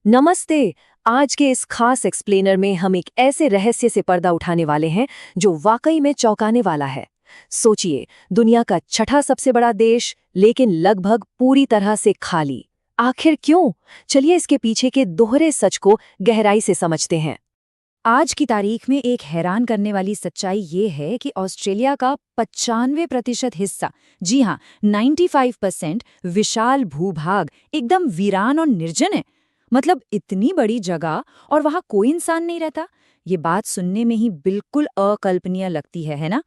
नमस्ते। आज के इस खास एक्सप्लेनर में हम एक ऐसे रहस्य से पर्दा उठाने वाले हैं जो वाकई में चौंकाने वाला है। सोचिए, दुनिया का छठा सबसे बड़ा देश, लेकिन लगभग पूरी तरह से खाली। आखिर क्यों? चलिए इसके पीछे के दोहरे सच को गहराई से समझते हैं। आज की तारीख में एक हैरान करने वाली सच्चाई ये है कि ऑस्ट्रेलिया का 95% हिस्सा, जी हाँ 95% विशाल भूभाग एकदम वीरान और निर्जन है। मतलब इतनी बड़ी जगह और वहाँ कोई इंसान नहीं रहता। ये बात सुनने में ही बिल्कुल अकल्पनीय लगती है ना?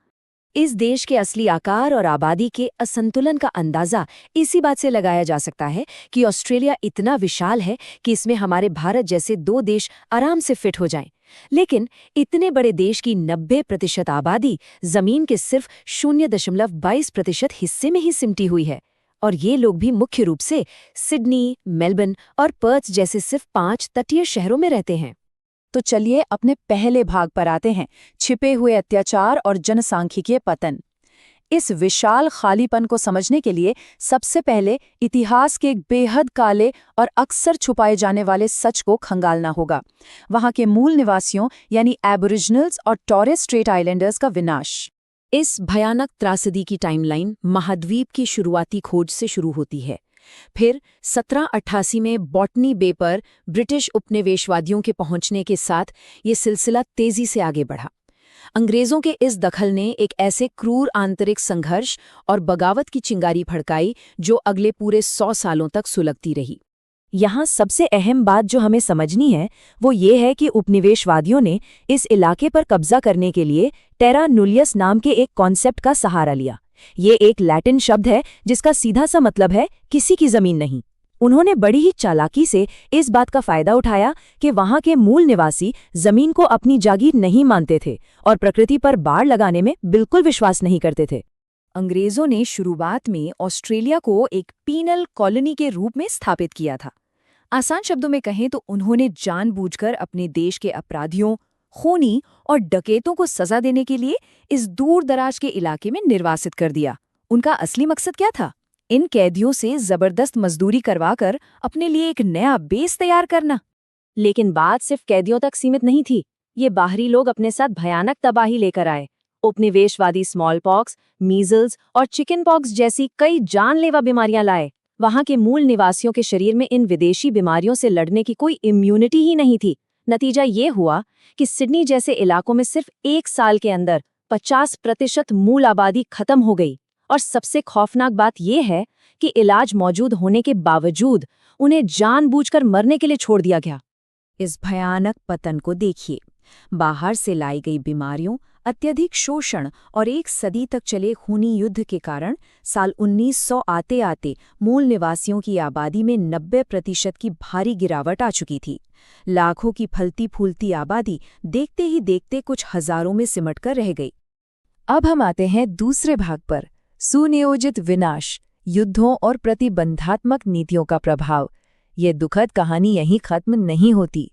इस देश के असली आकार और आबादी के असंतुलन का अंदाजा इसी बात से लगाया जा सकता है कि ऑस्ट्रेलिया इतना विशाल है कि इसमें हमारे भारत जैसे दो देश आराम से फिट हो जाएं। लेकिन इतने बड़े देश की 90% आबादी जमीन के सिर्फ 0.22% हिस्से में ही सिमटी हुई है। और ये लोग भी मुख्य रूप से सिडनी, मेलबर्न और पर्थ जैसे सिर्फ 5 तटीय शहरों में रहते हैं। तो चलिए अपने पहले भाग पर आते हैं, छिपे हुए अत्याचार और जनसांख्यिकीय पतन। इस विशाल खालीपन को समझने के लिए सबसे पहले इतिहास के एक बेहद काले और अक्सर छुपाए जाने वाले सच को खंगालना होगा। वहां के मूल निवासियों यानी एबोरिजिनल्स और टॉरेस स्ट्रेट आइलैंडर्स का विनाश। इस भयानक त्रासदी की टाइमलाइन महाद्वीप की शुरुआती खोज से शुरू होती है। फिर 1788 में बॉटनी बे पर ब्रिटिश उपनिवेशवादियों के पहुंचने के साथ ये सिलसिला तेजी से आगे बढ़ा। अंग्रेजों के इस दखल ने एक ऐसे क्रूर आंतरिक संघर्ष और बगावत की चिंगारी भड़काई जो अगले पूरे 100 सालों तक सुलगती रही। यहाँ सबसे अहम बात जो हमें समझनी है वो ये है कि उपनिवेशवादियों ने इस इलाके पर कब्जा करने के लिए टेरा नुलियस नाम के एक कॉन्सेप्ट का सहारा लिया। ये एक लैटिन शब्द है जिसका सीधा सा मतलब है किसी की जमीन नहीं। उन्होंने बड़ी ही चालाकी से इस बात का फायदा उठाया कि वहां के मूल निवासी जमीन को अपनी जागीर नहीं मानते थे और प्रकृति पर बाड़ लगाने में बिल्कुल विश्वास नहीं करते थे। अंग्रेजों ने शुरुआत में ऑस्ट्रेलिया को एक पीनल कॉलोनी के रूप में स्थापित किया था। आसान शब्दों में कहें तो उन्होंने जानबूझकर अपने देश के अपराधियों, खूनी और डकैतों को सजा देने के लिए इस दूर दराज के इलाके में निर्वासित कर दिया। उनका असली मकसद क्या था? इन कैदियों से जबरदस्त मजदूरी करवाकर अपने लिए एक नया बेस तैयार करना। लेकिन बात सिर्फ कैदियों तक सीमित नहीं थी। ये बाहरी लोग अपने साथ भयानक तबाही लेकर आए। उपनिवेशवादी स्मॉल पॉक्स, मीजल्स और चिकन पॉक्स जैसी कई जानलेवा बीमारियां लाए। वहां के मूल निवासियों के शरीर में इन विदेशी बीमारियों से लड़ने की कोई इम्यूनिटी ही नहीं थी। नतीजा ये हुआ कि सिडनी जैसे इलाकों में सिर्फ 1 साल के अंदर 50% मूल आबादी खत्म हो गई। और सबसे खौफनाक बात यह है कि इलाज मौजूद होने के बावजूद उन्हें जानबूझकर मरने के लिए छोड़ दिया गया। इस भयानक पतन को देखिए। बाहर से लाई गई बीमारियों, अत्यधिक शोषण और एक सदी तक चले खूनी युद्ध के कारण साल 1900 आते आते मूल निवासियों की आबादी में 90% की भारी गिरावट आ चुकी थी। लाखों की फलती फूलती आबादी देखते ही देखते कुछ हजारों में सिमटकर रह गई। अब हम आते हैं दूसरे भाग पर, सुनियोजित विनाश, युद्धों और प्रतिबंधात्मक नीतियों का प्रभाव। ये दुखद कहानी यहीं खत्म नहीं होती।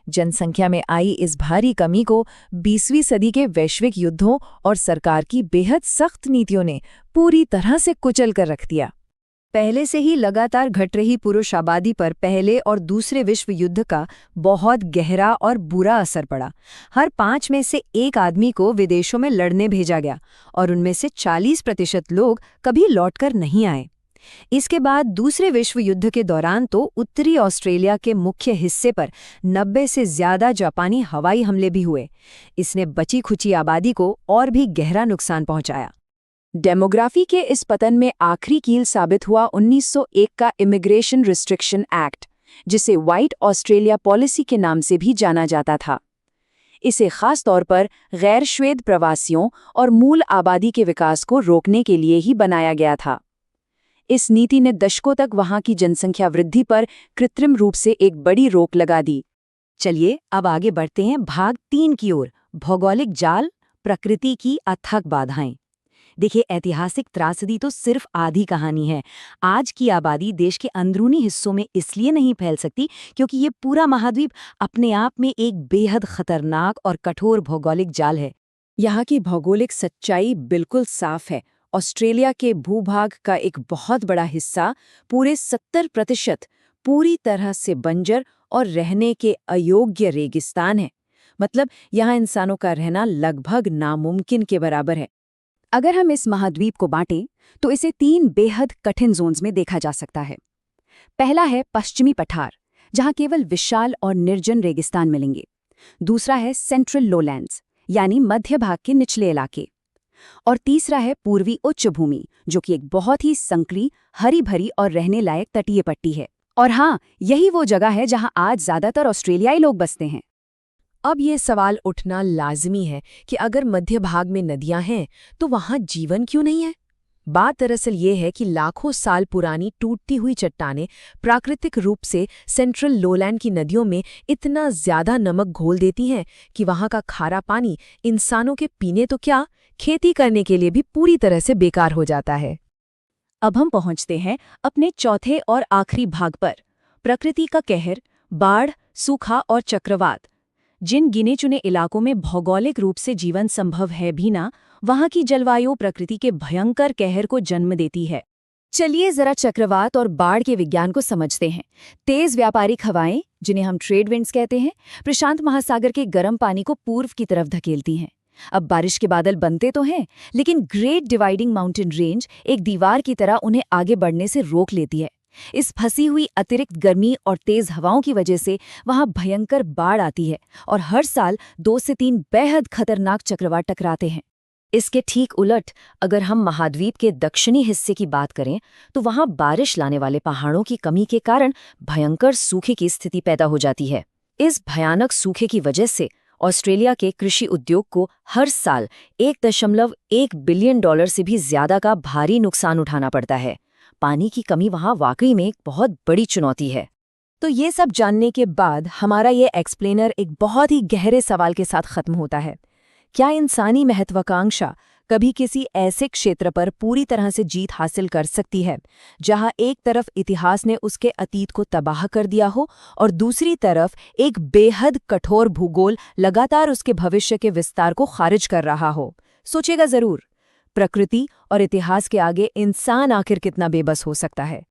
जनसंख्या में आई इस भारी कमी को 20वीं सदी के वैश्विक युद्धों और सरकार की बेहद सख्त नीतियों ने पूरी तरह से कुचल कर रख दिया। पहले से ही लगातार घट रही पुरुष आबादी पर पहले और दूसरे विश्व युद्ध का बहुत गहरा और बुरा असर पड़ा। हर 5 में से 1 आदमी को विदेशों में लड़ने भेजा गया और उनमें से 40% लोग कभी लौटकर नहीं आए। इसके बाद दूसरे विश्व युद्ध के दौरान तो उत्तरी ऑस्ट्रेलिया के मुख्य हिस्से पर 90 से ज्यादा जापानी हवाई हमले भी हुए। इसने बची खुची आबादी को और भी गहरा नुकसान पहुंचाया। डेमोग्राफी के इस पतन में आखिरी कील साबित हुआ 1901 का इमिग्रेशन रिस्ट्रिक्शन एक्ट, जिसे व्हाइट ऑस्ट्रेलिया पॉलिसी के नाम से भी जाना जाता था। इसे खास तौर पर गैर श्वेत प्रवासियों और मूल आबादी के विकास को रोकने के लिए ही बनाया गया था। इस नीति ने दशकों तक वहां की जनसंख्या वृद्धि पर कृत्रिम रूप से एक बड़ी रोक लगा दी। चलिए अब आगे बढ़ते हैं भाग 3 की ओर, भौगोलिक जाल, प्रकृति की अथक बाधाएं। देखिए, ऐतिहासिक त्रासदी तो सिर्फ आधी कहानी है। आज की आबादी देश के अंदरूनी हिस्सों में इसलिए नहीं फैल सकती क्योंकि ये पूरा महाद्वीप अपने आप में एक बेहद खतरनाक और कठोर भौगोलिक जाल है। यहाँ की भौगोलिक सच्चाई बिल्कुल साफ है। ऑस्ट्रेलिया के भूभाग का एक बहुत बड़ा हिस्सा, पूरे 70% पूरी तरह से बंजर और रहने के अयोग्य रेगिस्तान है। मतलब यहाँ इंसानों का रहना लगभग नामुमकिन के बराबर है। अगर हम इस महाद्वीप को बांटें तो इसे 3 बेहद कठिन जोन्स में देखा जा सकता है। पहला है पश्चिमी पठार, जहां केवल विशाल और निर्जन रेगिस्तान मिलेंगे। दूसरा है सेंट्रल लोलैंड्स, यानी मध्य भाग के निचले इलाके। और तीसरा है पूर्वी उच्च भूमि, जो कि एक बहुत ही संकरी, हरी भरी और रहने लायक तटीय पट्टी है। और हाँ, यही वो जगह है जहां आज ज्यादातर ऑस्ट्रेलियाई लोग बसते हैं। अब ये सवाल उठना लाजमी है कि अगर मध्य भाग में नदियां हैं तो वहां जीवन क्यों नहीं है? बात दरअसल ये है कि लाखों साल पुरानी टूटती हुई चट्टानें प्राकृतिक रूप से सेंट्रल लोलैंड की नदियों में इतना ज्यादा नमक घोल देती हैं कि वहां का खारा पानी इंसानों के पीने तो क्या, खेती करने के लिए भी पूरी तरह से बेकार हो जाता है। अब हम पहुंचते हैं अपने चौथे और आखिरी भाग पर, प्रकृति का कहर, बाढ़, सूखा और चक्रवात। जिन गिने चुने इलाकों में भौगोलिक रूप से जीवन संभव है भी ना, वहां की जलवायु प्रकृति के भयंकर कहर को जन्म देती है। चलिए जरा चक्रवात और बाढ़ के विज्ञान को समझते हैं। तेज व्यापारिक हवाएं, जिन्हें हम ट्रेड विंड्स कहते हैं, प्रशांत महासागर के गर्म पानी को पूर्व की तरफ धकेलती हैं। अब बारिश के बादल बनते तो हैं, लेकिन ग्रेट डिवाइडिंग माउंटेन रेंज एक दीवार की तरह उन्हें आगे बढ़ने से रोक लेती है। इस फंसी हुई अतिरिक्त गर्मी और तेज हवाओं की वजह से वहां भयंकर बाढ़ आती है और हर साल 2 से 3 बेहद खतरनाक चक्रवात टकराते हैं। इसके ठीक उलट अगर हम महाद्वीप के दक्षिणी हिस्से की बात करें तो वहां बारिश लाने वाले पहाड़ों की कमी के कारण भयंकर सूखे की स्थिति पैदा हो जाती है। इस भयानक सूखे की वजह से ऑस्ट्रेलिया के कृषि उद्योग को हर साल $1.1 बिलियन से भी ज्यादा का भारी नुकसान उठाना पड़ता है। पानी की कमी वहां वाकई में एक बहुत बड़ी चुनौती है। तो ये सब जानने के बाद हमारा ये एक्सप्लेनर एक बहुत ही गहरे सवाल के साथ खत्म होता है। क्या इंसानी महत्वाकांक्षा कभी किसी ऐसे क्षेत्र पर पूरी तरह से जीत हासिल कर सकती है जहां एक तरफ इतिहास ने उसके अतीत को तबाह कर दिया हो और दूसरी तरफ एक बेहद कठोर भूगोल लगातार उसके भविष्य के विस्तार को खारिज कर रहा हो? सोचेगा जरूर, प्रकृति और इतिहास के आगे इंसान आखिर कितना बेबस हो सकता है।